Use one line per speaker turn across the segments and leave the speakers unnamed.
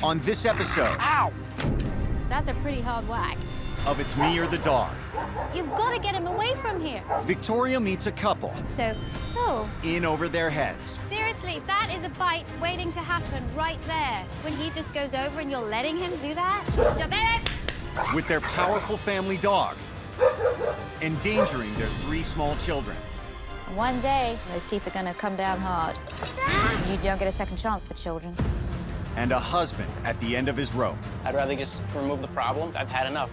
On this episode...
Ow!
That's a pretty hard whack.
...of It's Me or the Dog.
You've got to get him away from here.
Victoria meets a couple.
So, oh.
In over their heads.
Seriously, that is a bite waiting to happen right there. When he just goes over and you're letting him do that? She's jumping.
With their powerful family dog. Endangering their 3 small children.
One day, those teeth are going to come down hard. You don't get a second chance with children.
And a husband at the end of his rope.
I'd rather just remove the problem. I've had enough.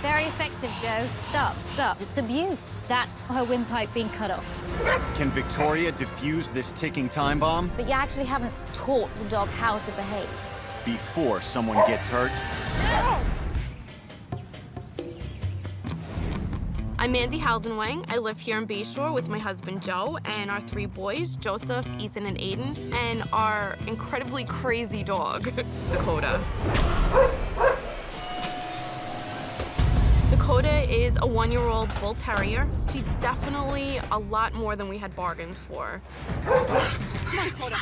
Very effective, Joe. Stop. It's abuse. That's her windpipe being cut off.
Can Victoria defuse this ticking time bomb?
But you actually haven't taught the dog how to behave.
Before someone gets hurt?
I'm Mandy Haldenwang. I live here in Bayshore with my husband, Joe, and our 3 boys, Joseph, Ethan, and Aiden, and our incredibly crazy dog, Dakota. Dakota is a 1-year-old Bull Terrier. She's definitely a lot more than we had bargained for. Come on, Dakota.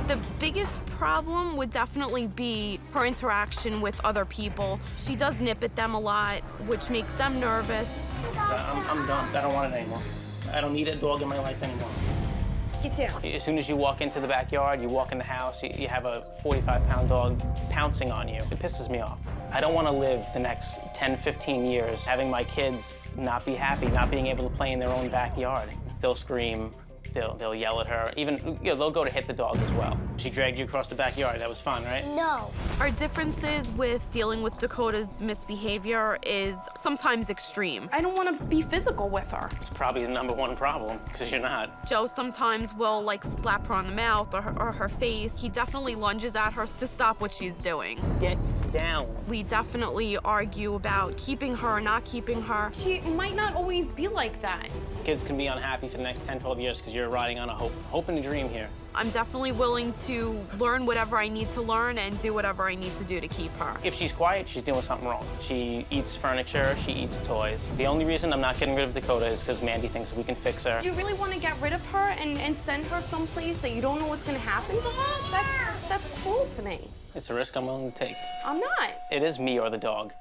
The biggest problem would definitely be her interaction with other people. She does nip at them a lot, which makes them nervous.
I'm done. I don't want it anymore. I don't need a dog in my life anymore.
Get down.
As soon as you walk into the backyard, you walk in the house, you have a 45-pound dog pouncing on you. It pisses me off. I don't want to live the next 10, 15 years having my kids not be happy, not being able to play in their own backyard. They'll scream, they'll yell at her. Even, they'll go to hit the dog as well. She dragged you across the backyard. That was fun, right?
No.
Our differences with dealing with Dakota's misbehavior is sometimes extreme. I don't want to be physical with her.
It's probably the #1 problem, because you're not.
Joe sometimes will, like, slap her on the mouth or her face. He definitely lunges at her to stop what she's doing.
Get down.
We definitely argue about keeping her or not keeping her. She might not always be like that.
Kids can be unhappy for the next 10, 12 years because you're riding on a hope and a dream here.
I'm definitely willing to learn whatever I need to learn and do whatever I need to do to keep her.
If she's quiet, she's doing something wrong. She eats furniture, she eats toys. The only reason I'm not getting rid of Dakota is because Mandy thinks we can fix her.
Do you really want to get rid of her and send her someplace that you don't know what's going to happen to her? That's cruel to me.
It's a risk I'm willing to take.
I'm not.
It is me or the dog.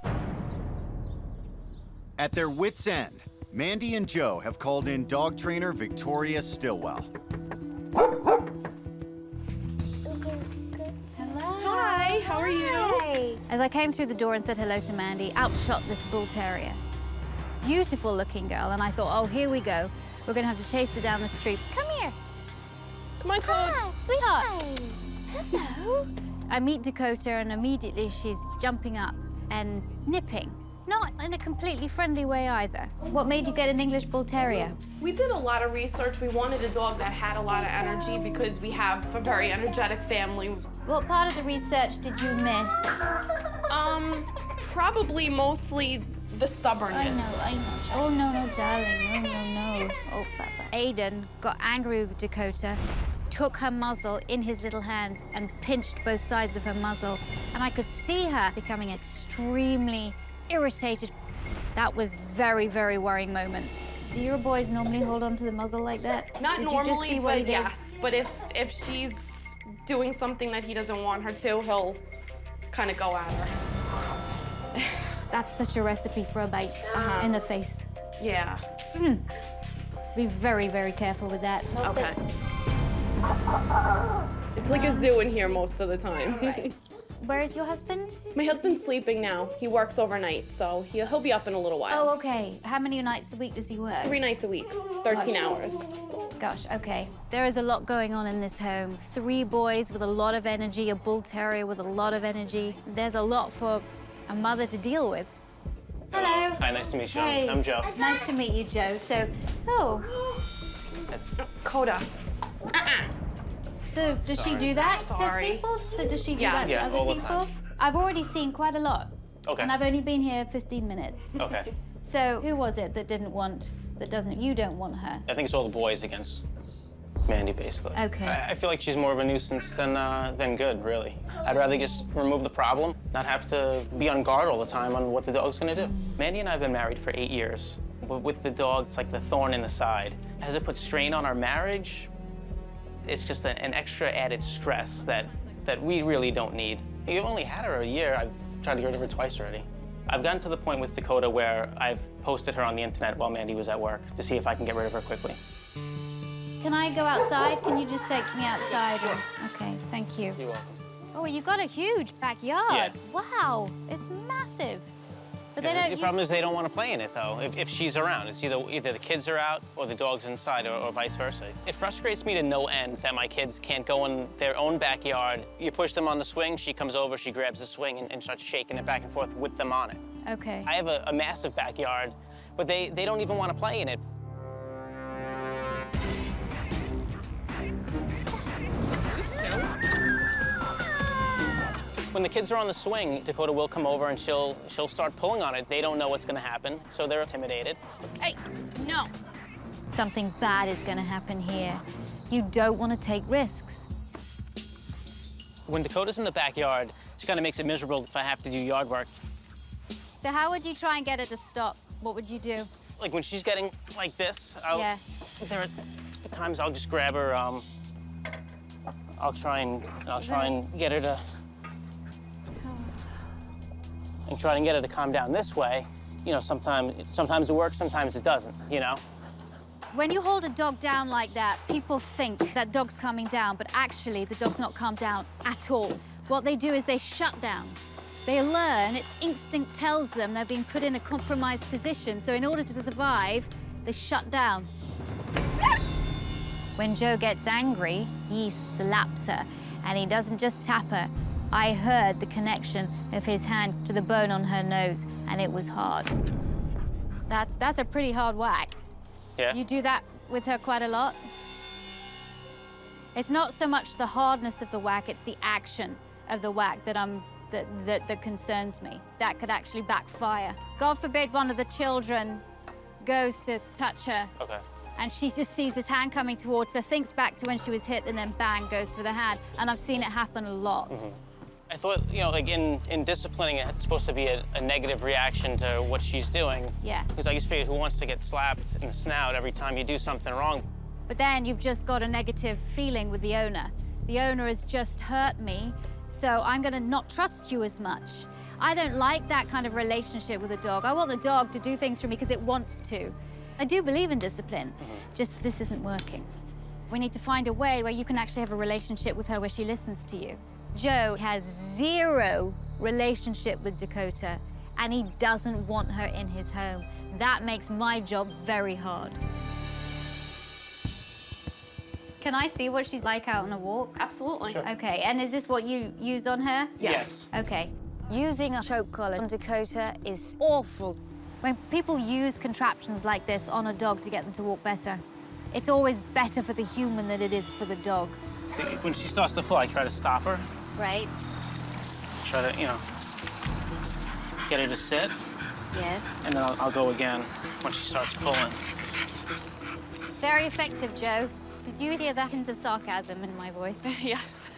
At their wits' end, Mandy and Joe have called in dog trainer Victoria Stilwell.
Hi, how are you?
Hi. As I came through the door and said hello to Mandy, out shot this Bull Terrier. Beautiful looking girl, and I thought, oh, here we go. We're gonna have to chase her down the street. Come here.
Come on, Code.
Hi, sweetheart. Hi. Hello. I meet Dakota, and immediately she's jumping up and nipping. Not in a completely friendly way either. What made you get an English Bull Terrier?
We did a lot of research. We wanted a dog that had a lot of energy because we have a very energetic family.
What part of the research did you miss?
Probably mostly the stubbornness.
I know. Oh, no, darling. No. Oh, Papa. Aiden got angry with Dakota, took her muzzle in his little hands and pinched both sides of her muzzle. And I could see her becoming extremely irritated. That was very, very worrying moment. Do your boys normally hold on to the muzzle like that?
Not
Did
normally,
you just see what he
but
did?
yes. But if she's doing something that he doesn't want her to, he'll kind of go at her.
That's such a recipe for a bite in the face.
Yeah.
Be very, very careful with that.
Okay. It's like a zoo in here most of the time.
Right. Where is your husband?
My husband's sleeping now. He works overnight, so he'll be up in a little while.
Oh, okay. How many nights a week does he work?
3 nights a week, 13 hours.
Gosh, okay. There is a lot going on in this home. 3 boys with a lot of energy, a Bull Terrier with a lot of energy. There's a lot for a mother to deal with. Hello.
Hi, nice to meet you.
Hey.
I'm Joe.
Nice to meet you, Joe. So,
That's
Coda.
does she do that
Sorry.
to people? So does she do
Yes.
that to
Yeah,
other
all the
people?
time.
I've already seen quite a lot.
okay.
And I've only been here 15 minutes.
Okay.
So who was it that you don't want her?
I think it's all the boys against Mandy, basically.
Okay.
I feel like she's more of a nuisance than good, really. I'd rather just remove the problem, not have to be on guard all the time on what the dog's gonna do. Mandy and I have been married for 8 years. With the dog, it's like the thorn in the side. Has it put strain on our marriage? It's just an extra added stress that that we really don't need.
You've only had her a year. I've tried to get rid of her twice already.
I've gotten to the point with Dakota where I've posted her on the internet while Mandy was at work to see if I can get rid of her quickly.
Can I go outside? Can you just take me outside? Sure. Okay, thank you.
You're welcome.
Oh, you got a huge backyard.
Yeah.
Wow, it's massive. But they
Yeah,
don't
the problem is they don't want to play in it, though, if she's around. It's either the kids are out or the dog's inside or vice versa. It frustrates me to no end that my kids can't go in their own backyard. You push them on the swing, she comes over, she grabs the swing and starts shaking it back and forth with them on it.
Okay.
I have a massive backyard, but they don't even want to play in it. When the kids are on the swing, Dakota will come over and she'll start pulling on it. They don't know what's going to happen, so they're intimidated.
Hey, no. Something bad is going to happen here. You don't want to take risks.
When Dakota's in the backyard, she kind of makes it miserable if I have to do yard work.
So how would you try and get her to stop? What would you do?
Like when she's getting like this,
Yeah.
there are times I'll just grab her. I'll try and get her to. And try and get her to calm down this way. You know, sometimes it works, sometimes it doesn't, you know?
When you hold a dog down like that, people think that dog's calming down, but actually the dog's not calmed down at all. What they do is they shut down. They learn, instinct tells them they're being put in a compromised position, so in order to survive, they shut down. When Joe gets angry, he slaps her, and he doesn't just tap her. I heard the connection of his hand to the bone on her nose, and it was hard. That's a pretty hard whack.
Yeah.
You do that with her quite a lot? It's not so much the hardness of the whack, it's the action of the whack that concerns me. That could actually backfire. God forbid one of the children goes to touch her.
Okay.
And she just sees his hand coming towards her, thinks back to when she was hit, and then bang, goes for the hand. And I've seen it happen a lot.
Mm-hmm. I thought, you know, like in disciplining, it's supposed to be a negative reaction to what she's doing.
Yeah.
Because I just figured, who wants to get slapped in the snout every time you do something wrong?
But then you've just got a negative feeling with the owner. The owner has just hurt me, so I'm gonna not trust you as much. I don't like that kind of relationship with a dog. I want the dog to do things for me because it wants to. I do believe in discipline, just this isn't working. We need to find a way where you can actually have a relationship with her where she listens to you. Joe has zero relationship with Dakota, and he doesn't want her in his home. That makes my job very hard. Can I see what she's like out on a walk?
Absolutely.
Sure.
Okay, and is this what you use on her?
Yes.
Okay. Using a choke collar on Dakota is awful. When people use contraptions like this on a dog to get them to walk better, it's always better for the human than it is for the dog.
So when she starts to pull, I try to stop her.
Right?
Try to, you know, get her to sit.
Yes.
And then I'll go again when she starts pulling.
Very effective, Joe. Did you hear that hint of sarcasm in my voice?
Yes.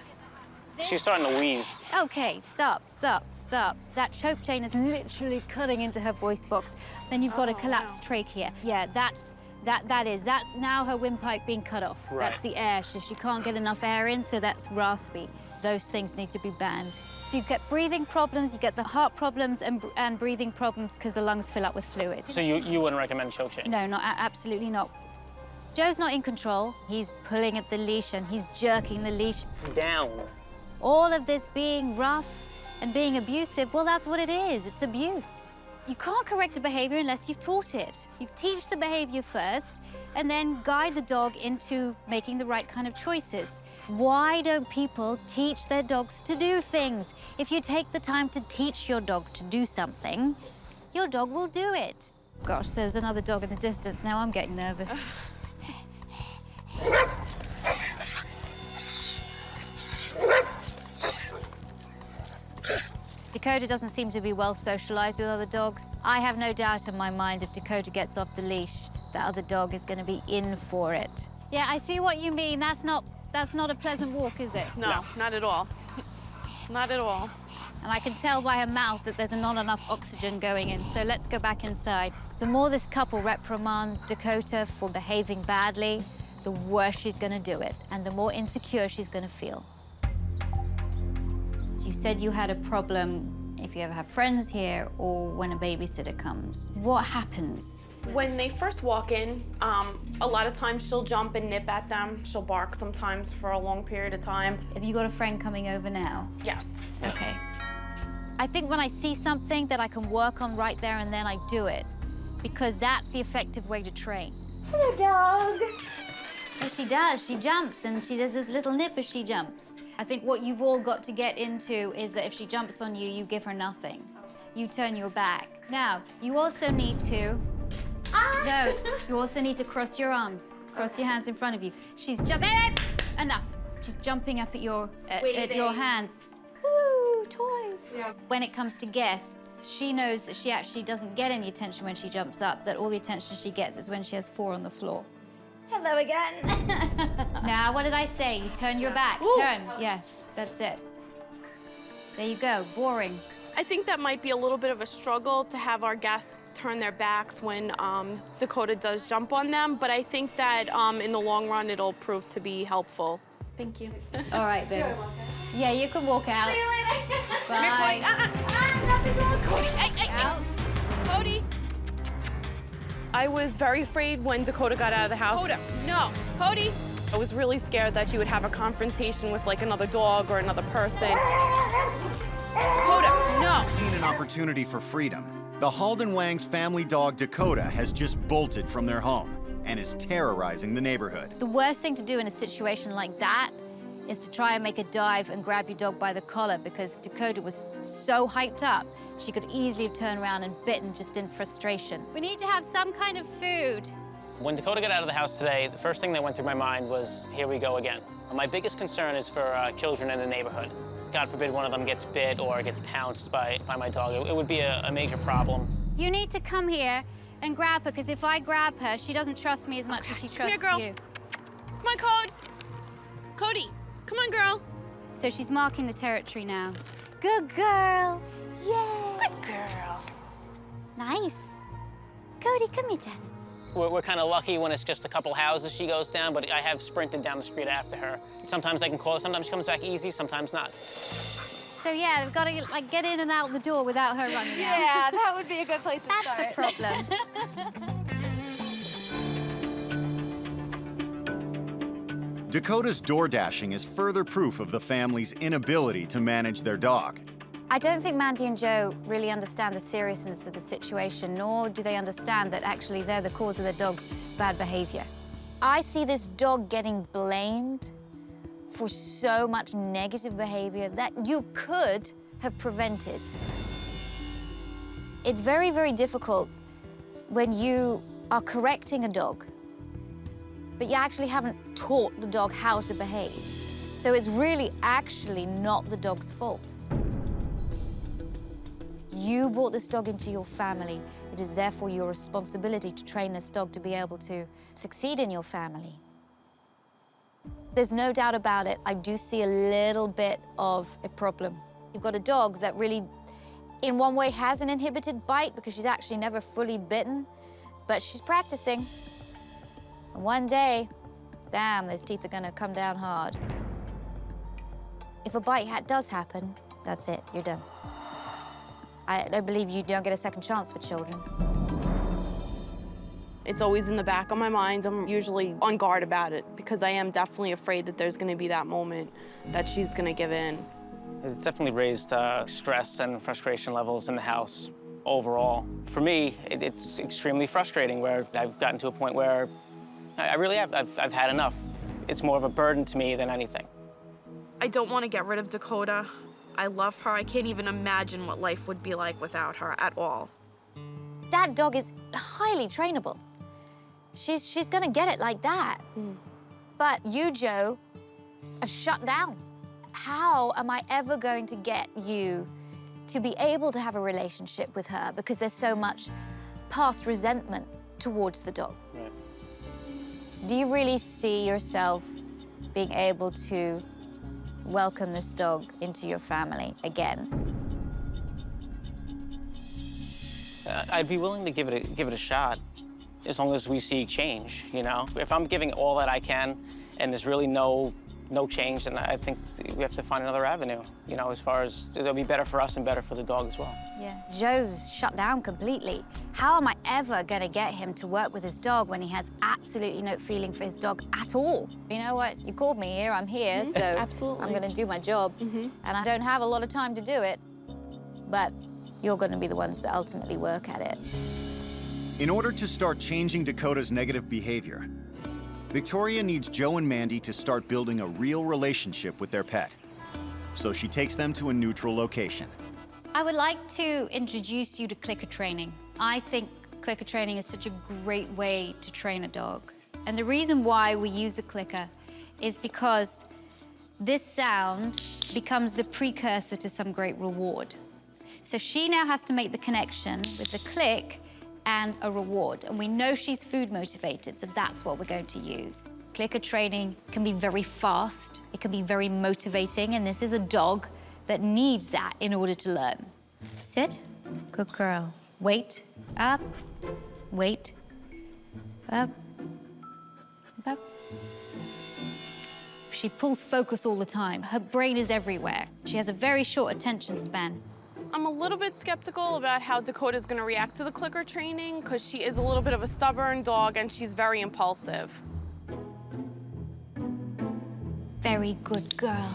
She's starting to wheeze.
Okay, stop, stop, stop. That choke chain is literally cutting into her voice box. Then you've got a collapsed trachea. Yeah, that's now her windpipe being cut off.
Right.
That's the air. She can't get enough air in, so that's raspy. Those things need to be banned. So you get breathing problems, you get the heart problems and breathing problems because the lungs fill up with fluid.
So you wouldn't recommend choke chain?
No, absolutely not. Joe's not in control. He's pulling at the leash and he's jerking the leash
Down.
All of this being rough and being abusive, well, that's what it is. It's abuse. You can't correct a behavior unless you've taught it. You teach the behavior first and then guide the dog into making the right kind of choices. Why don't people teach their dogs to do things? If you take the time to teach your dog to do something, your dog will do it. Gosh, there's another dog in the distance. Now I'm getting nervous. Dakota doesn't seem to be well socialized with other dogs. I have no doubt in my mind if Dakota gets off the leash, the other dog is going to be in for it. Yeah, I see what you mean. That's not a pleasant walk, is it?
No, not at all. Not at all.
And I can tell by her mouth that there's not enough oxygen going in, so let's go back inside. The more this couple reprimand Dakota for behaving badly, the worse she's going to do it, and the more insecure she's going to feel. You said you had a problem if you ever have friends here or when a babysitter comes. What happens?
When they first walk in, a lot of times she'll jump and nip at them. She'll bark sometimes for a long period of time.
Have you got a friend coming over now?
Yes.
Okay. I think when I see something that I can work on right there and then, I do it, because that's the effective way to train.
Hello, dog.
Yes, she does. She jumps, and she does this little nip as she jumps. I think what you've all got to get into is that if she jumps on you, you give her nothing. You turn your back. Now, you also need to... No, you also need to cross your arms. Cross your hands in front of you. She's jumping... Enough. She's jumping up at your hands. Woo, toys.
Yeah.
When it comes to guests, she knows that she actually doesn't get any attention when she jumps up, that all the attention she gets is when she has 4 on the floor.
Hello again.
Now, what did I say? You turn your back.
Ooh.
Turn. Yeah, that's it. There you go. Boring.
I think that might be a little bit of a struggle to have our guests turn their backs when Dakota does jump on them, but I think that in the long run, it'll prove to be helpful. Thank you.
All right, then. Yeah, you can walk out.
See you later.
Bye.
Not the dog.
Cody, hey,
Out.
Cody. I was very afraid when Dakota got out of the house. Dakota, no. Cody. I was really scared that you would have a confrontation with like another dog or another person. Dakota, no.
Seen an opportunity for freedom. The Halden Wang's family dog Dakota has just bolted from their home and is terrorizing the neighborhood.
The worst thing to do in a situation like that is to try and make a dive and grab your dog by the collar, because Dakota was so hyped up, she could easily have turned around and bitten just in frustration. We need to have some kind of food.
When Dakota got out of the house today, the first thing that went through my mind was, here we go again. My biggest concern is for children in the neighborhood. God forbid one of them gets bit or gets pounced by my dog. It would be a major problem.
You need to come here and grab her, because if I grab her, she doesn't trust me as much as she trusts
girl.
you.
Come on, Code. Cody, come on, girl.
So she's marking the territory now. Good girl. Yay.
Good girl.
Nice. Cody, come here, darling.
We're kind of lucky when it's just a couple houses she goes down, but I have sprinted down the street after her. Sometimes I can call her, sometimes she comes back easy, sometimes not.
So yeah, we've got to like get in and out the door without her running out.
Yeah, that would be a good place to
That's
start.
a problem.
Dakota's door dashing is further proof of the family's inability to manage their dog.
I don't think Mandy and Joe really understand the seriousness of the situation, nor do they understand that actually they're the cause of their dog's bad behavior. I see this dog getting blamed for so much negative behavior that you could have prevented. It's very, very difficult when you are correcting a dog, but you actually haven't taught the dog how to behave. So it's really actually not the dog's fault. You brought this dog into your family. It is therefore your responsibility to train this dog to be able to succeed in your family. There's no doubt about it, I do see a little bit of a problem. You've got a dog that really, in one way, has an inhibited bite because she's actually never fully bitten, but she's practicing. And one day, damn, those teeth are gonna come down hard. If a bite does happen, that's it, you're done. I don't believe you don't get a second chance with children.
It's always in the back of my mind. I'm usually on guard about it because I am definitely afraid that there's gonna be that moment that she's gonna give in.
It's definitely raised stress and frustration levels in the house overall. For me, it's extremely frustrating where I've gotten to a point where I really have. I've had enough. It's more of a burden to me than anything.
I don't want to get rid of Dakota. I love her. I can't even imagine what life would be like without her at all.
That dog is highly trainable. She's gonna get it like that. But you, Joe, are shut down. How am I ever going to get you to be able to have a relationship with her because there's so much past resentment towards the dog?
Right.
Do you really see yourself being able to welcome this dog into your family again?
I'd be willing to give it a shot as long as we see change, you know? If I'm giving all that I can and there's really no
no change, then I think we have to find another avenue, you know, as far as it'll be better for us and better for the dog as well.
Yeah, Joe's shut down completely. How am I ever gonna get him to work with his dog when he has absolutely no feeling for his dog at all? You know what, you called me here, I'm here, so
Absolutely.
I'm gonna do my job. And I don't have a lot of time to do it, but you're gonna be the ones that ultimately work at it.
In order to start changing Dakota's negative behavior, Victoria needs Joe and Mandy to start building a real relationship with their pet. So she takes them to a neutral location.
I would like to introduce you to clicker training. I think clicker training is such a great way to train a dog. And the reason why we use a clicker is because this sound becomes the precursor to some great reward. So she now has to make the connection with the click and a reward. And we know she's food motivated, so that's what we're going to use. Clicker training can be very fast, it can be very motivating, and this is a dog that needs that in order to learn. Sit, good girl. Wait, up, wait, up, up. She pulls focus all the time. Her brain is everywhere. She has a very short attention span.
I'm a little bit skeptical about how Dakota's gonna react to the clicker training because she is a little bit of a stubborn dog and she's very impulsive.
Very good girl.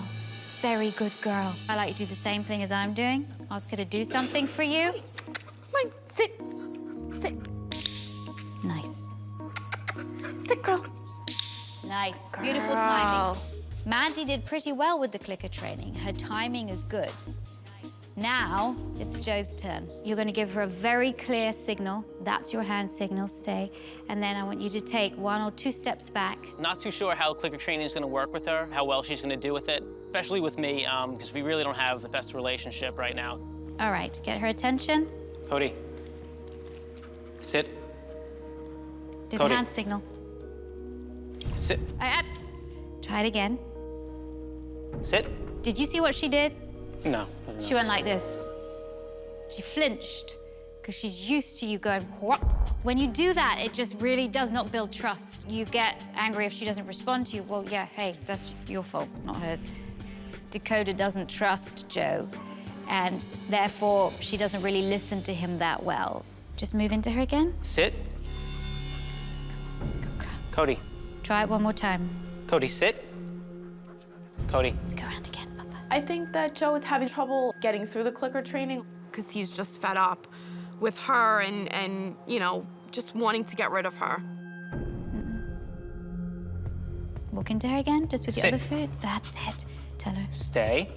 Very good girl. I like you to do the same thing as I'm doing. Ask her to do something for you.
Come on, sit. Sit.
Nice.
Sit, girl.
Nice. Beautiful timing. Mandy did pretty well with the clicker training. Her timing is good. Now, it's Joe's turn. You're gonna give her a very clear signal. That's your hand signal, stay. And then I want you to take 1 or 2 steps back.
Not too sure how clicker training is going to work with her, how well she's going to do with it, especially with me, because we really don't have the best relationship right now.
All right, get her attention.
Cody, sit.
Do
Cody.
the hand signal.
Sit.
Up. Try it again.
Sit.
Did you see what she did?
No.
She went like this. She flinched because she's used to you going, what? When you do that, it just really does not build trust. You get angry if she doesn't respond to you. Well, yeah, hey, that's your fault, not hers. Dakota doesn't trust Joe, and therefore she doesn't really listen to him that well. Just move into her again.
Sit.
Good girl.
Cody.
Try it one more time.
Cody, sit. Cody.
Let's go around again, Papa.
I think that Joe is having trouble getting through the clicker training because he's just fed up with her and you know, just wanting to get rid of her.
Walk into her again, just with your
Sit.
other foot. That's it. Tell her.
Stay.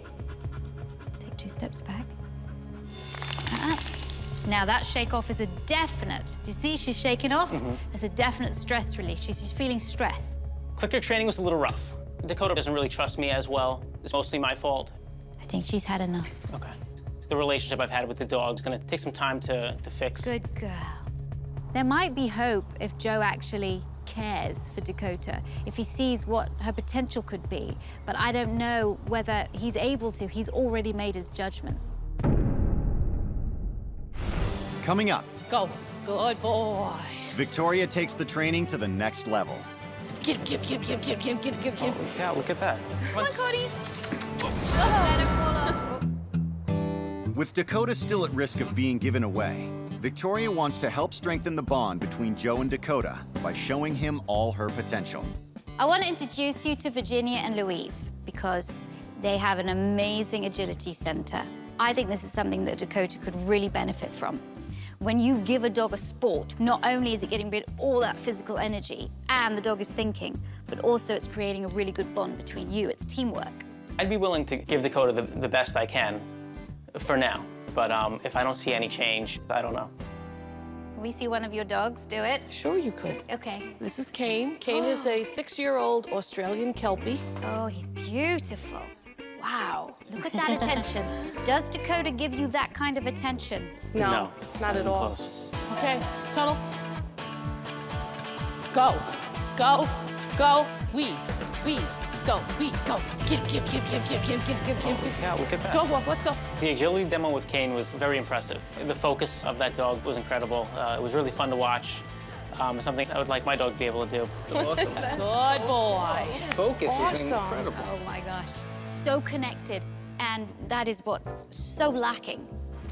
Take 2 steps back. Now that shake off is a definite. Do you see she's shaking off? It's a definite stress release. She's feeling stress.
Clicker training was a little rough. Dakota doesn't really trust me as well. It's mostly my fault.
I think she's had enough.
Okay. The relationship I've had with the dog is gonna take some time to fix.
Good girl. There might be hope if Joe actually cares for Dakota, if he sees what her potential could be. But I don't know whether he's able to. He's already made his judgment.
Coming up,
Go. Good boy.
Victoria takes the training to the next level.
Get him, get him, get him, get him, get him, get him.
Yeah, look at that.
Come on, Cody.
Let her fall off.
With Dakota still at risk of being given away, Victoria wants to help strengthen the bond between Joe and Dakota by showing him all her potential.
I want to introduce you to Virginia and Louise because they have an amazing agility center. I think this is something that Dakota could really benefit from. When you give a dog a sport, not only is it getting rid of all that physical energy and the dog is thinking, but also it's creating a really good bond between you. It's teamwork.
I'd be willing to give Dakota the best I can for now. But if I don't see any change, I don't know.
Can we see one of your dogs do it?
Sure you could.
Okay.
This is Kane. Kane is a 6-year-old Australian Kelpie.
Oh, he's beautiful. Wow, look at that attention. Does Dakota give you that kind of attention?
No, not at all.
Close.
Okay, tunnel. Go, go, go, weave, go, go. Get him, get him, get him, get him, get him, get him.
Yeah, look at that.
Dog walk, let's go.
The agility demo with Kane was very impressive. The focus of that dog was incredible. It was really fun to watch.
Something I would like my dog to be able to do.
Awesome.
Good boy.
Focus was
Awesome.
incredible.
Oh my gosh. So connected. And that is what's so lacking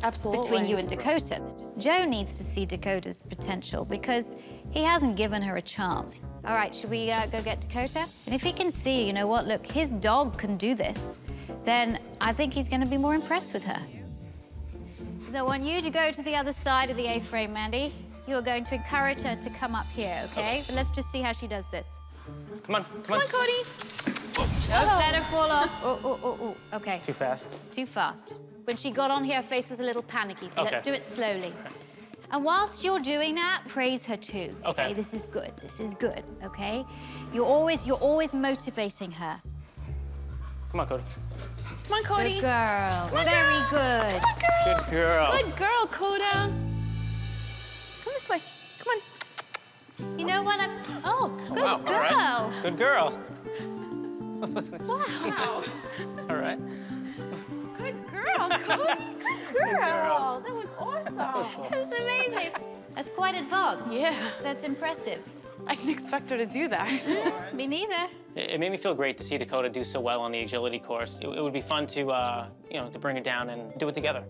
Absolutely.
between you and Dakota. Joe needs to see Dakota's potential because he hasn't given her a chance. All right, should we go get Dakota? And if he can see, you know what, look, his dog can do this, then I think he's going to be more impressed with her. So I want you to go to the other side of the A-frame, Mandy. You are going to encourage her to come up here, okay? But let's just see how she does this.
Come on,
Come on, Cody.
Don't let her fall off. Oh. Okay.
Too fast.
Too fast. When she got on here, her face was a little panicky, so let's
Okay.
do it slowly. And whilst you're doing that, praise her too.
Okay.
Say, this is good, okay? You're always motivating her.
Come on, Cody.
Come on, Cody.
Good girl.
on,
Very
girl.
good.
Good girl.
Good girl, Coda. Come this way. Come on.
You know what? Oh, good
Wow,
girl.
all right. Good girl.
Wow.
All right.
Good girl, Cody. Good girl. That was awesome.
That's amazing. That's quite advanced.
Yeah.
So it's impressive.
I didn't expect her to do that.
Me neither.
It made me feel great to see Dakota do so well on the agility course. It would be fun to, you know, to bring it down and do it together.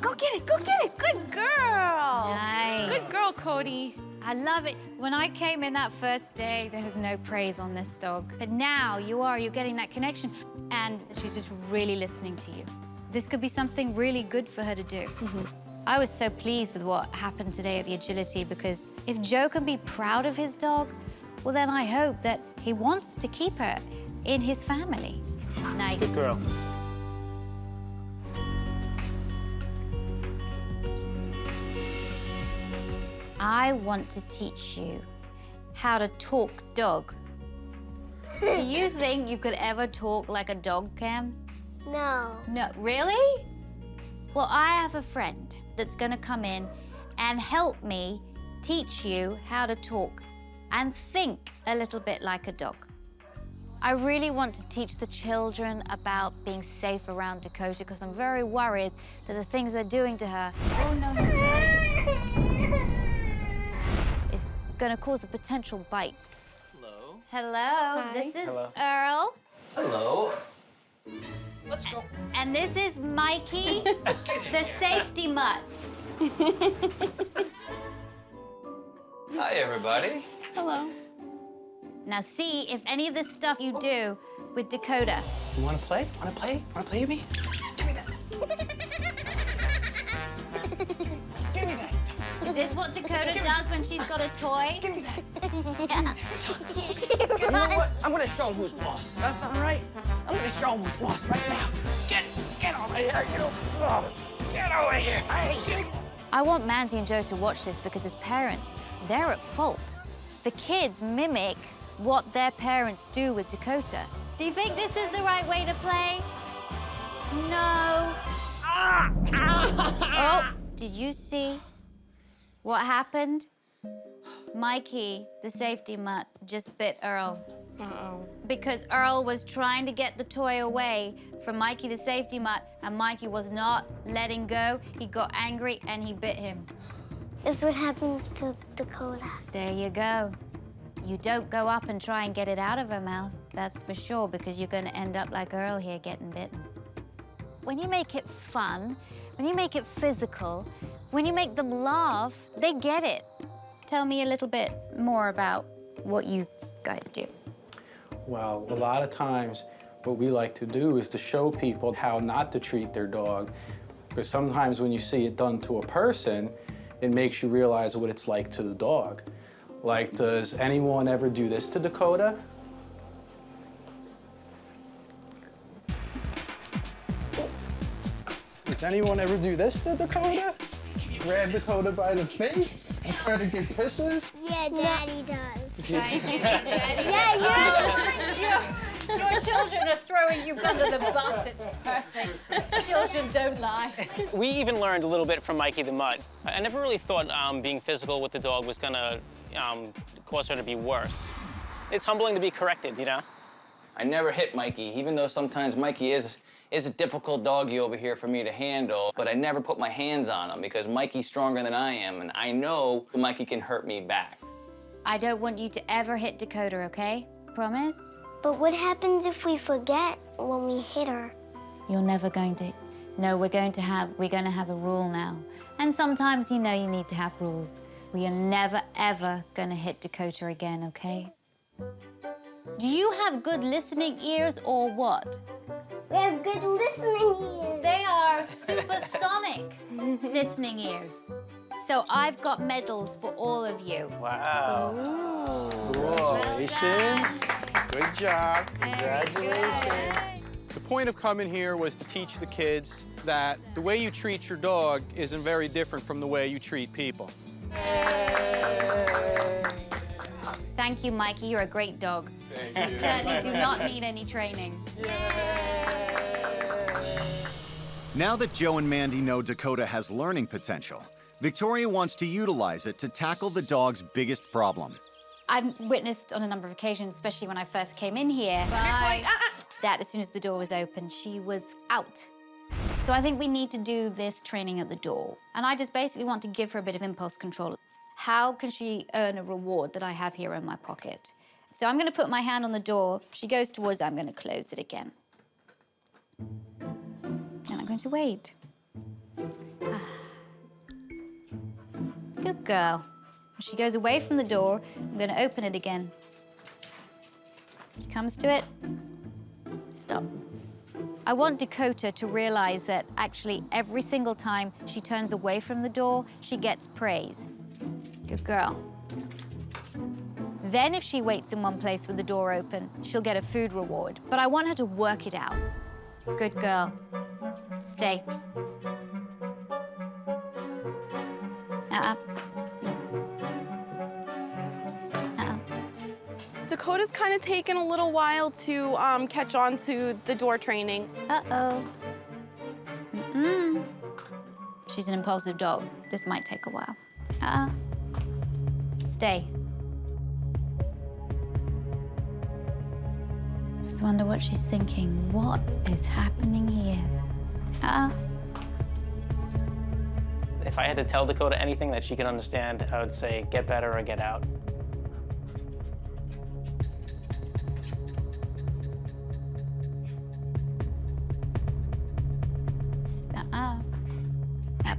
Go get it. Go get it. Good girl.
Nice.
Good girl, Cody.
I love it. When I came in that first day, there was no praise on this dog. But now you're getting that connection, and she's just really listening to you. This could be something really good for her to do. I was so pleased with what happened today at the agility because if Joe can be proud of his dog, well, then I hope that he wants to keep her in his family. Nice.
Good girl.
I want to teach you how to talk dog. Do you think you could ever talk like a dog can?
No.
No, really? Well, I have a friend that's gonna come in and help me teach you how to talk and think a little bit like a dog. I really want to teach the children about being safe around Dakota because I'm very worried that the things they're doing to her is gonna cause a potential bite.
Hello.
Hello,
Hi.
this is
Hello.
Earl.
Hello. Let's go.
And this is Mikey, the safety mutt.
Hi, everybody.
Hello.
Now see if any of this stuff you do with Dakota.
You want to play? Want to play? Want to play with me? Give me that. Give me that.
Is this what Dakota does when she's got a toy?
Give me that.
Yeah.
You know what? I'm gonna show him who's boss. That sound right? I'm gonna show him who's boss right now. Get over here, you. Oh, get over here. Hey.
I want Mandy and Joe to watch this because as parents, they're at fault. The kids mimic what their parents do with Dakota. Do you think this is the right way to play? No. Oh, did you see what happened? Mikey, the safety mutt, just bit Earl.
Uh-oh.
Because Earl was trying to get the toy away from Mikey, the safety mutt, and Mikey was not letting go. He got angry and he bit him.
This is what happens to Dakota.
There you go. You don't go up and try and get it out of her mouth, that's for sure, because you're going to end up like Earl here getting bitten. When you make it fun, when you make it physical, when you make them laugh, they get it. Tell me a little bit more about what you guys do.
Well, a lot of times what we like to do is to show people how not to treat their dog. Because sometimes when you see it done to a person, it makes you realize what it's like to the dog. Like, does anyone ever do this to Dakota? Does anyone ever do this to Dakota? Grab Dakota by the face and try to give kisses?
Yeah, Daddy does.
Yeah, your children are throwing you under the bus. It's perfect. Children don't lie.
We even learned a little bit from Mikey the Mutt. I never really thought being physical with the dog was gonna cause her to be worse. It's humbling to be corrected, you know?
I never hit Mikey, even though sometimes Mikey is a difficult doggy over here for me to handle, but I never put my hands on him because Mikey's stronger than I am, and I know Mikey can hurt me back.
I don't want you to ever hit Dakota, okay? Promise?
But what happens if we forget when we hit her?
You're never going to. No, we're going to have a rule now. And sometimes, you know, you need to have rules. We are never, ever going to hit Dakota again, okay? Do you have good listening ears or what?
We have good listening ears.
They are supersonic listening ears. So I've got medals for all of you.
Wow.
Congratulations. Good job.
Congratulations.
The point of coming here was to teach the kids that the way you treat your dog isn't very different from the way you treat people.
Thank you, Mikey. You're a great dog. You certainly do not need any training.
Now that Joe and Mandy know Dakota has learning potential, Victoria wants to utilize it to tackle the dog's biggest problem.
I've witnessed on a number of occasions, especially when I first came in here, that as soon as the door was open, she was out. So I think we need to do this training at the door. And I just basically want to give her a bit of impulse control. How can she earn a reward that I have here in my pocket? So I'm going to put my hand on the door. She goes towards it, I'm going to close it again. And I'm going to wait. Good girl. When she goes away from the door, I'm going to open it again. She comes to it. Stop. I want Dakota to realize that actually every single time she turns away from the door, she gets praise. Good girl. Then if she waits in one place with the door open, she'll get a food reward. But I want her to work it out. Good girl. Stay.
Dakota's kind of taken a little while to catch on to the door training.
Uh-oh. She's an impulsive dog. This might take a while. Stay. Just wonder what she's thinking. What is happening here?
If I had to tell Dakota anything that she could understand, I would say get better or get out.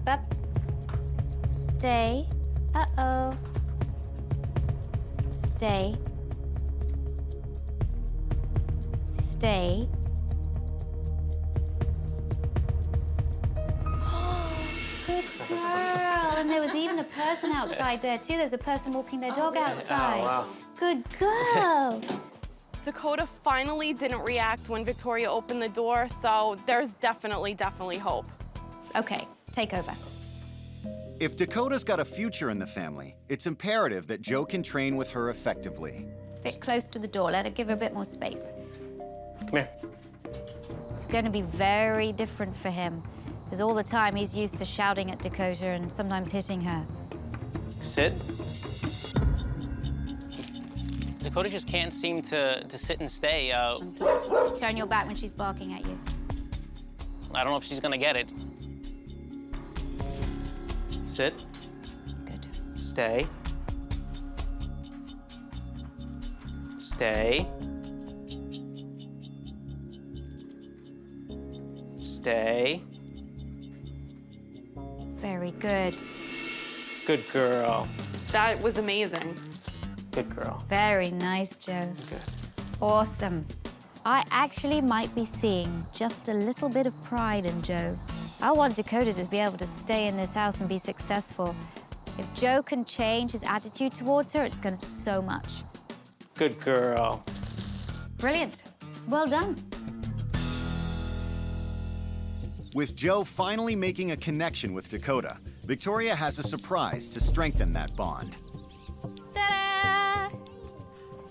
Up. Stay. Uh-oh. Stay. Stay. Good girl. And there was even a person outside there, too. There's a person walking their dog outside.
wow.
Good girl.
Dakota finally didn't react when Victoria opened the door, so there's definitely hope.
Okay, take over.
If Dakota's got a future in the family, it's imperative that Joe can train with her effectively.
Bit close to the door. Let her give her a bit more space.
Come here.
It's going to be very different for him, because all the time he's used to shouting at Dakota and sometimes hitting her.
Sit. Dakota just can't seem to sit and stay.
Turn your back when she's barking at you.
I don't know if she's gonna get it. Sit.
Good.
Stay. Stay. Stay.
Very good.
Good girl.
That was amazing.
Good girl.
Very nice, Joe.
Good.
Awesome. I actually might be seeing just a little bit of pride in Joe. I want Dakota to be able to stay in this house and be successful. If Joe can change his attitude towards her, it's going to do so much.
Good girl.
Brilliant. Well done.
With Joe finally making a connection with Dakota, Victoria has a surprise to strengthen that bond.
Ta-da!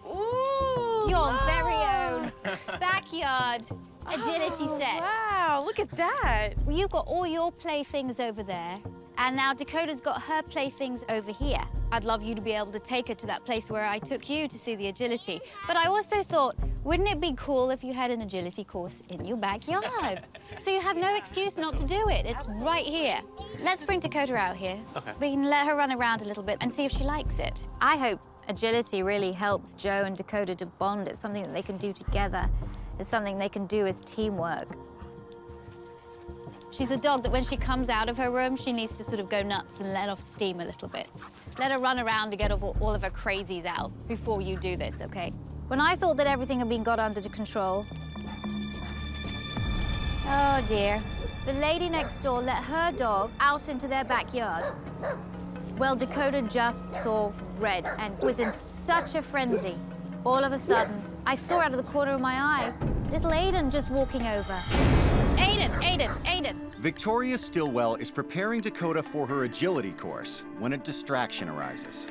Ooh,
Your very own backyard agility set.
Wow, look at that.
Well, you've got all your playthings over there, and now Dakota's got her playthings over here. I'd love you to be able to take her to that place where I took you to see the agility. But I also thought, wouldn't it be cool if you had an agility course in your backyard? So you have no excuse not to do it. It's right here. Let's bring Dakota out here.
Okay.
We can let her run around a little bit and see if she likes it. I hope Agility really helps Joe and Dakota to bond. It's something that they can do together. It's something they can do as teamwork. She's a dog that when she comes out of her room, she needs to sort of go nuts and let off steam a little bit. Let her run around to get all of her crazies out before you do this, okay? When I thought that everything had been got under control, oh dear, the lady next door let her dog out into their backyard. Well, Dakota just saw red and was in such a frenzy. All of a sudden, I saw out of the corner of my eye, little Aiden just walking over. Aiden, Aiden, Aiden.
Victoria Stilwell is preparing Dakota for her agility course when a distraction arises.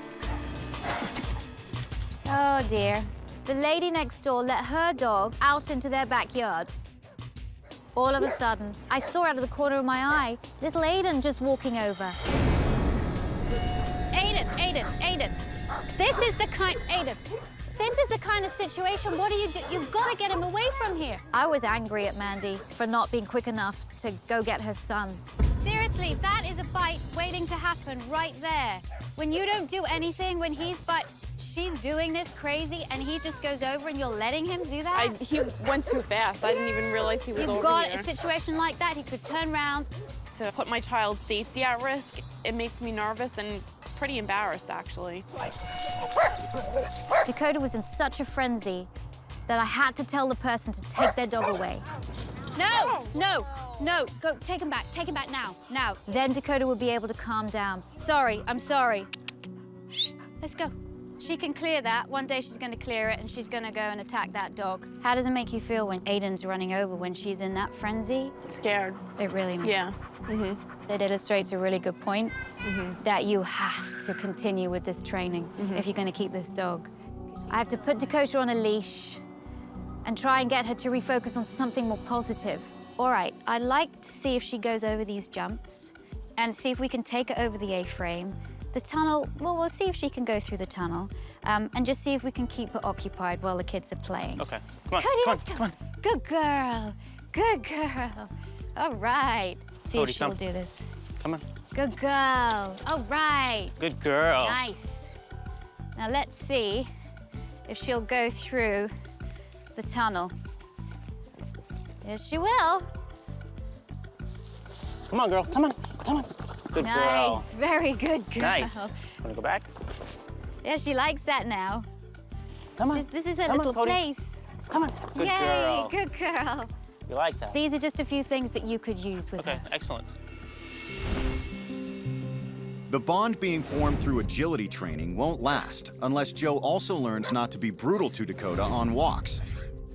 Oh dear. The lady next door let her dog out into their backyard. All of a sudden, I saw out of the corner of my eye, little Aiden just walking over. Aiden, Aiden, Aiden. This is the kind of situation, what do you do? You've got to get him away from here. I was angry at Mandy for not being quick enough to go get her son. Seriously, that is a bite waiting to happen right there. When you don't do anything, when she's doing this crazy and he just goes over and you're letting him do that?
He went too fast. I didn't even realize he was over here.
You've got a situation like that, he could turn around.
To put my child's safety at risk, it makes me nervous and pretty embarrassed, actually.
Dakota was in such a frenzy that I had to tell the person to take their dog away. No, no, no, go, take him back now, now. Then Dakota will be able to calm down. Sorry, I'm sorry. Shh, let's go. She can clear that. One day she's gonna clear it and she's gonna go and attack that dog. How does it make you feel when Aiden's running over, when she's in that frenzy?
Scared.
It really makes
Yeah.
It illustrates a really good point that you have to continue with this training if you're gonna keep this dog. I have to put Dakota on a leash and try and get her to refocus on something more positive. All right, I'd like to see if she goes over these jumps and see if we can take her over the A-frame. The tunnel, well, we'll see if she can go through the tunnel and just see if we can keep her occupied while the kids are playing.
Okay, come on,
Cody,
come on,
let's go.
come on.
Good girl, good girl. All right, see
Cody,
if she'll
come.
do this.
Come on.
Good girl, all right.
Good girl.
Nice. Now let's see if she'll go through the tunnel. Yes, she will.
Come on, girl, come on, come on. Good
Nice,
girl.
very good girl.
Nice. Wanna go back?
Yeah, she likes that now.
Come on.
This is her
Come on,
little
Cody.
place.
Come on. Good
Yay,
girl.
good girl.
You like that?
These are just a few things that you could use with
Okay,
her.
excellent.
The bond being formed through agility training won't last unless Joe also learns not to be brutal to Dakota on walks.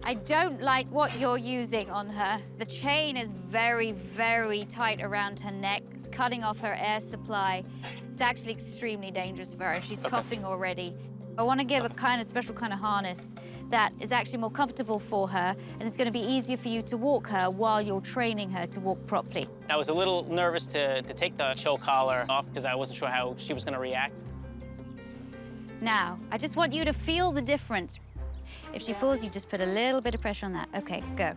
I don't like what you're using on her. The chain is very, very tight around her neck. It's cutting off her air supply. It's actually extremely dangerous for her. She's coughing already. I want to give a kind of special kind of harness that is actually more comfortable for her, and it's going to be easier for you to walk her while you're training her to walk properly.
I was a little nervous to take the show collar off because I wasn't sure how she was going to react.
Now, I just want you to feel the difference. If she pulls, you just put a little bit of pressure on that. Okay, go.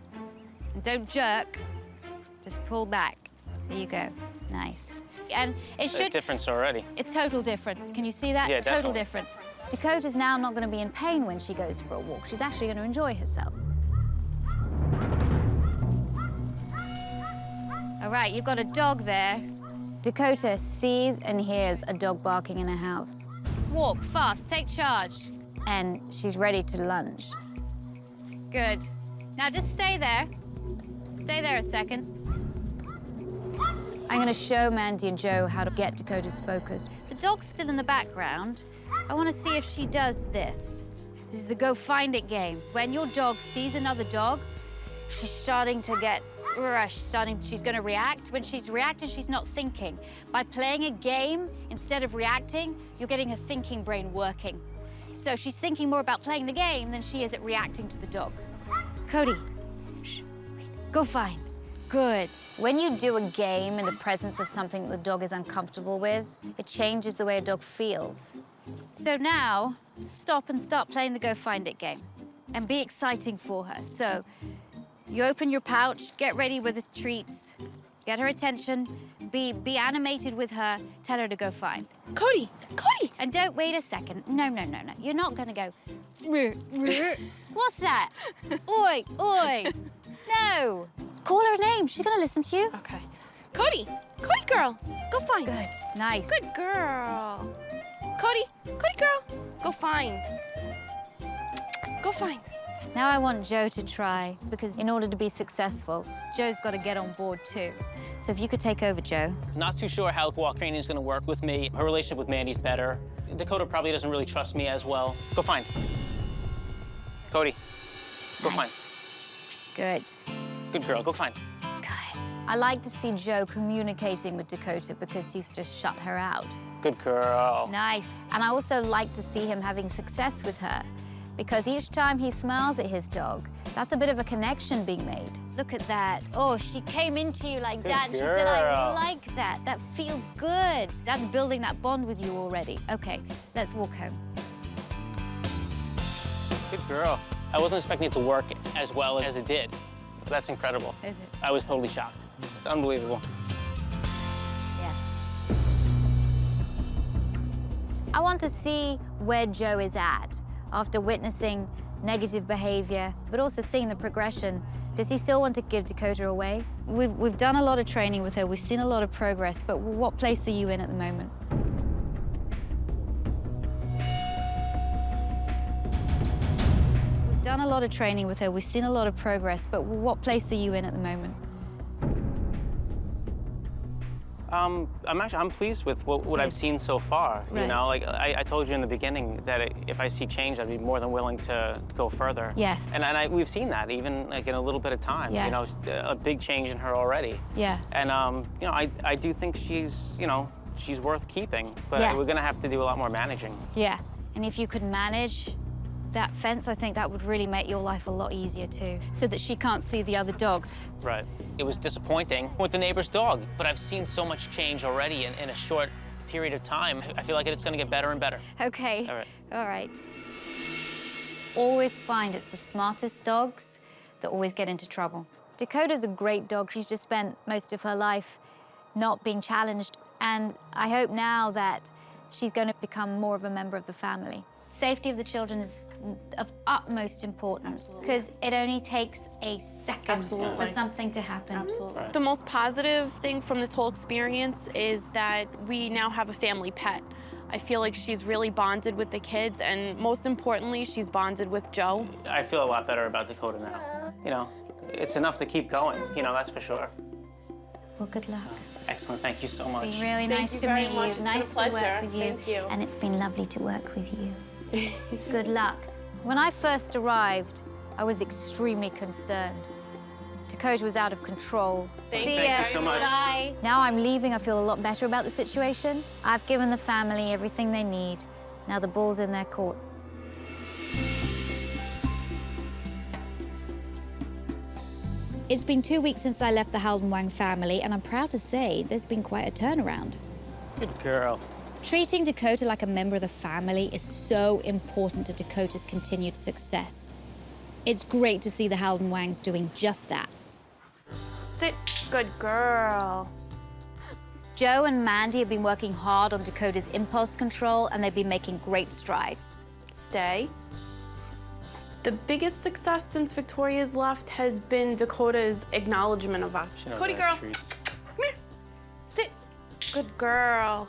And don't jerk, just pull back. There you go, nice. And it should—
There's difference already.
A total difference. Can you see that?
Yeah,
Total
definitely.
difference. Dakota's now not going to be in pain when she goes for a walk. She's actually going to enjoy herself. All right, you've got a dog there. Dakota sees and hears a dog barking in her house. Walk fast, take charge. And she's ready to lunge. Good. Now just stay there. Stay there a second. I'm gonna show Mandy and Joe how to get Dakota's focus. The dog's still in the background. I wanna see if she does this. This is the go find it game. When your dog sees another dog, she's starting to get rushed, she's gonna react. When she's reacting, she's not thinking. By playing a game, instead of reacting, you're getting her thinking brain working. So she's thinking more about playing the game than she is at reacting to the dog. Cody, shh, wait, go find. Good. When you do a game in the presence of something the dog is uncomfortable with, it changes the way a dog feels. So now, stop and start playing the go find it game and be exciting for her. So you open your pouch, get ready with the treats, get her attention, Be animated with her. Tell her to go find.
Cody, Cody!
And don't wait a second. No. You're not gonna go. What's that? Oi, oi. No. Call her name. She's gonna listen to you.
Okay. Cody girl, go find.
Good. Nice.
Good girl. Cody girl, go find. Go find.
Now I want Joe to try, because in order to be successful, Joe's got to get on board too. So if you could take over, Joe.
Not too sure how walk training is going to work with me. Her relationship with Mandy's better. Dakota probably doesn't really trust me as well. Go find. Cody, go find.
Good.
Good girl, go find.
Good. I like to see Joe communicating with Dakota because he's just shut her out.
Good girl.
Nice. And I also like to see him having success with her, because each time he smiles at his dog, that's a bit of a connection being made. Look at that. Oh, she came into you like that, and she said, I like that. That feels good. That's building that bond with you already. Okay, let's walk home.
Good girl. I wasn't expecting it to work as well as it did. That's incredible.
Is it?
I was totally shocked. It's unbelievable.
Yeah. I want to see where Joe is at after witnessing negative behavior, but also seeing the progression. Does he still want to give Dakota away? We've done a lot of training with her. We've seen a lot of progress, but what place are you in at the moment? We've done a lot of training with her. We've seen a lot of progress, but what place are you in at the moment?
I'm pleased with what I've seen so far.
Right.
You know, like I told you in the beginning that if I see change, I'd be more than willing to go further.
Yes.
And we've seen that even like in a little bit of time.
Yeah.
You know, a big change in her already.
Yeah.
And you know, I do think she's worth keeping, but
Yeah.
we're gonna have to do a lot more managing.
Yeah. And if you could manage that fence, I think that would really make your life a lot easier too, so that she can't see the other dog.
Right. It was disappointing with the neighbor's dog, but I've seen so much change already in a short period of time. I feel like it's gonna get better and better.
Okay.
All right.
All right. Always find it's the smartest dogs that always get into trouble. Dakota's a great dog. She's just spent most of her life not being challenged. And I hope now that she's going to become more of a member of the family. Safety of the children is of utmost importance, because it only takes a second for something to happen.
Absolutely. The most positive thing from this whole experience is that we now have a family pet. I feel like she's really bonded with the kids, and most importantly, she's bonded with Joe.
I feel a lot better about Dakota now. You know, it's enough to keep going, you know, that's for sure.
Well, good luck.
Excellent, thank you so much.
It's been really nice to meet you.
It's been a
Nice to work
pleasure.
with you.
Thank you.
And it's been lovely to work with you. Good luck. When I first arrived, I was extremely concerned. Dakota was out of control.
Thank
you so much.
Bye. Now I'm leaving, I feel a lot better about the situation. I've given the family everything they need. Now the ball's in their court. It's been 2 weeks since I left the Howden Wang family, and I'm proud to say there's been quite a turnaround.
Good girl.
Treating Dakota like a member of the family is so important to Dakota's continued success. It's great to see the Howden Wangs doing just that.
Sit. Good girl.
Joe and Mandy have been working hard on Dakota's impulse control, and they've been making great strides.
Stay. The biggest success since Victoria's left has been Dakota's acknowledgement of us. Cody girl, come here. Sit. Good girl.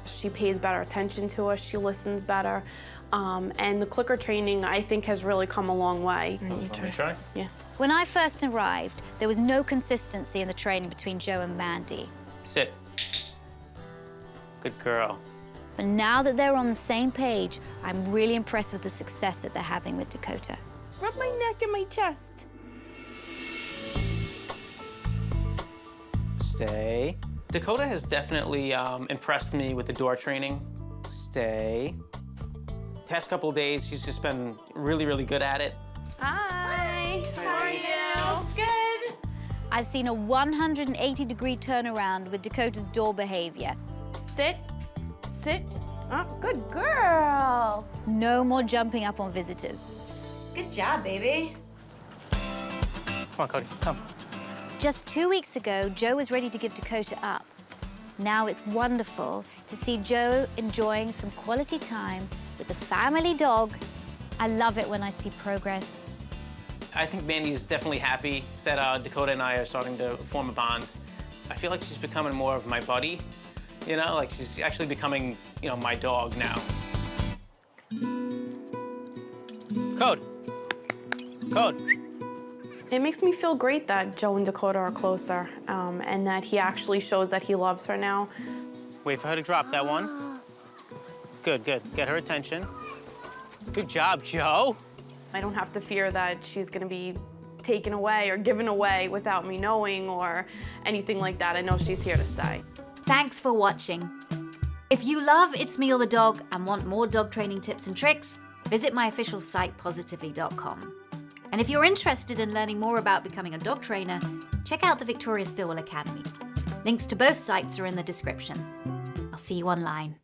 She pays better attention to us, she listens better. And the clicker training, I think, has really come a long way.
Want me to try?
Yeah.
When I first arrived, there was no consistency in the training between Joe and Mandy.
Sit. Good girl.
But now that they're on the same page, I'm really impressed with the success that they're having with Dakota.
Rub my neck and my chest.
Stay. Dakota has definitely impressed me with the door training. Stay. Past couple of days, she's just been really, really good at it.
Hi. How are you? Good.
I've seen a 180-degree turnaround with Dakota's door behavior.
Sit. Sit. Oh, good girl.
No more jumping up on visitors.
Good job, baby.
Come on, Cody, come.
Just 2 weeks ago, Joe was ready to give Dakota up. Now it's wonderful to see Joe enjoying some quality time with the family dog. I love it when I see progress.
I think Mandy's definitely happy that Dakota and I are starting to form a bond. I feel like she's becoming more of my buddy, you know, like she's actually becoming, you know, my dog now. Code. Code.
It makes me feel great that Joe and Dakota are closer, and that he actually shows that he loves her now.
Wait for her to drop that one. Good, good. Get her attention. Good job, Joe.
I don't have to fear that she's gonna be taken away or given away without me knowing or anything like that. I know she's here to stay.
Thanks for watching. If you love It's Me or the Dog and want more dog training tips and tricks, visit my official site, positively.com. And if you're interested in learning more about becoming a dog trainer, check out the Victoria Stilwell Academy. Links to both sites are in the description. I'll see you online.